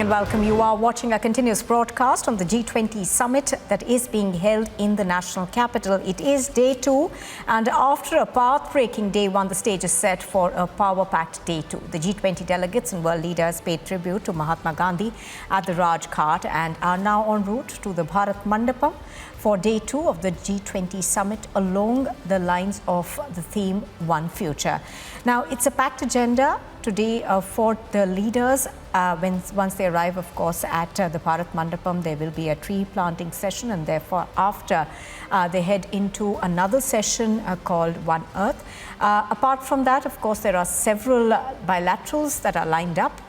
And welcome. You are watching a continuous broadcast on the G20 Summit that is being held in the national capital. It is day 2, and after a path-breaking day 1, the stage is set for a power-packed day 2. The G20 delegates and world leaders paid tribute to Mahatma Gandhi at the Raj Ghat and are now en route to the Bharat Mandapam for day 2 of the G20 Summit along the lines of the theme One Future. Now, it's a packed agenda today for the leaders. Once they arrive, of course, at the Bharat Mandapam, there will be a tree planting session, and therefore after they head into another session called One Earth. Apart from that, of course, there are several bilaterals that are lined up.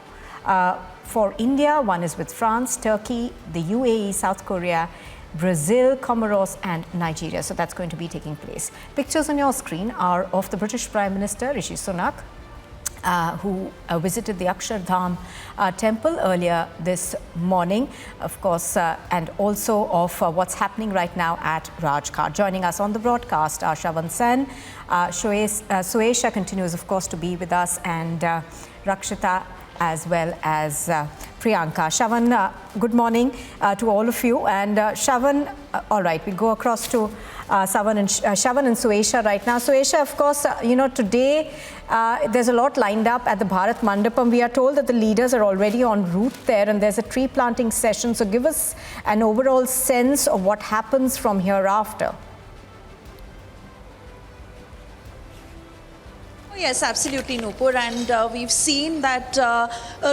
For India, one is with France, Turkey, the UAE, South Korea, Brazil, Comoros and Nigeria. So that's going to be taking place. Pictures on your screen are of the British Prime Minister Rishi Sunak, who visited the Akshardham temple earlier this morning, of course, and also of what's happening right now at Raj Ghat. Joining us on the broadcast are Shravan Sen, Suesha continues, of course, to be with us, and Rakshita, as well as Priyanka. Shravan, good morning to all of you. And Shravan, all right, we'll go across to Shravan and Suesha right now. Suesha, of course, today there's a lot lined up at the Bharat Mandapam. We are told that the leaders are already en route there, and there's a tree planting session. So give us an overall sense of what happens from here after. Yes, absolutely, Nupur, and we've seen that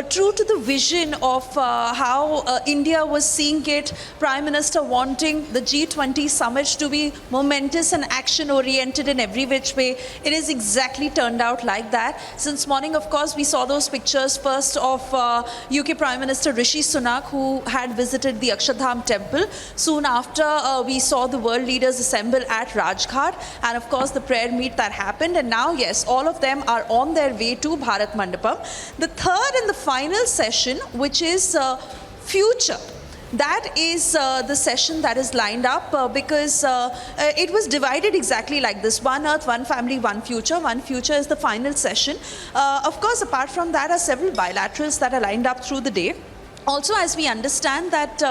true to the vision of how India was seeing it, Prime Minister wanting the G20 summit to be momentous and action-oriented in every which way, it is exactly turned out like that. Since morning, of course, we saw those pictures first of UK Prime Minister Rishi Sunak, who had visited the Akshardham temple. Soon after, we saw the world leaders assemble at Raj Ghat, and of course the prayer meet that happened. And now, yes, all of them are on their way to Bharat Mandapam. The third and the final session, which is Future, that is the session that is lined up because it was divided exactly like this: One Earth, One Family, One Future. One Future is the final session. Of course, apart from that are several bilaterals that are lined up through the day. Also, as we understand that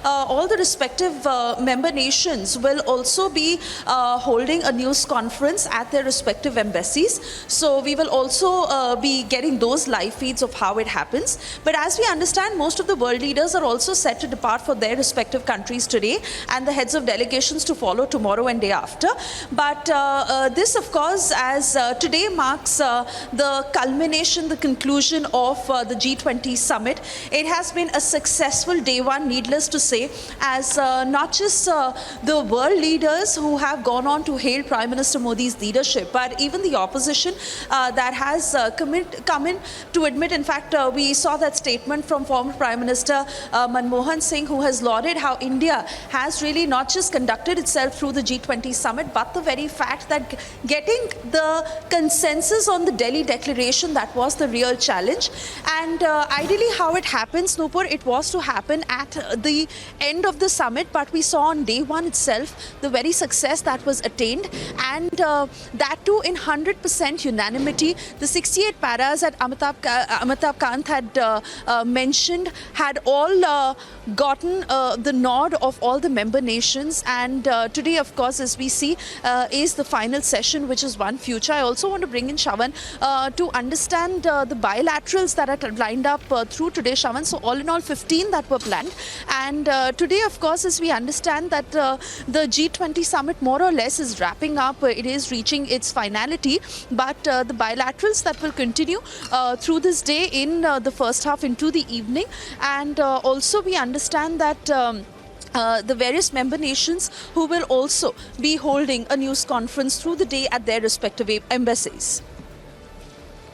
all the respective member nations will also be holding a news conference at their respective embassies. So we will also be getting those live feeds of how it happens. But as we understand, most of the world leaders are also set to depart for their respective countries today, and the heads of delegations to follow tomorrow and day after. But this, of course, as today marks the culmination, the conclusion of the G20 summit. It has been a successful day 1, needless to say, as not just the world leaders who have gone on to hail Prime Minister Modi's leadership, but even the opposition that has come in to admit. In fact, we saw that statement from former Prime Minister Manmohan Singh, who has lauded how India has really not just conducted itself through the G20 summit, but the very fact that getting the consensus on the Delhi declaration, that was the real challenge. And ideally how it happens, Nupur, it was to happen at the end of the summit, but we saw on day 1 itself the very success that was attained, and that too in 100% unanimity. The 68 paras that Amitabh Kant had mentioned had all gotten the nod of all the member nations, and today, of course, as we see, is the final session, which is One Future. I also want to bring in Shravan to understand the bilaterals that are lined up through today, Shravan. So all in all, 15 that were planned, and today, of course, as we understand that the G20 summit more or less is wrapping up. It is reaching its finality, but the bilaterals that will continue through this day in the first half into the evening, and also we understand that the various member nations who will also be holding a news conference through the day at their respective embassies.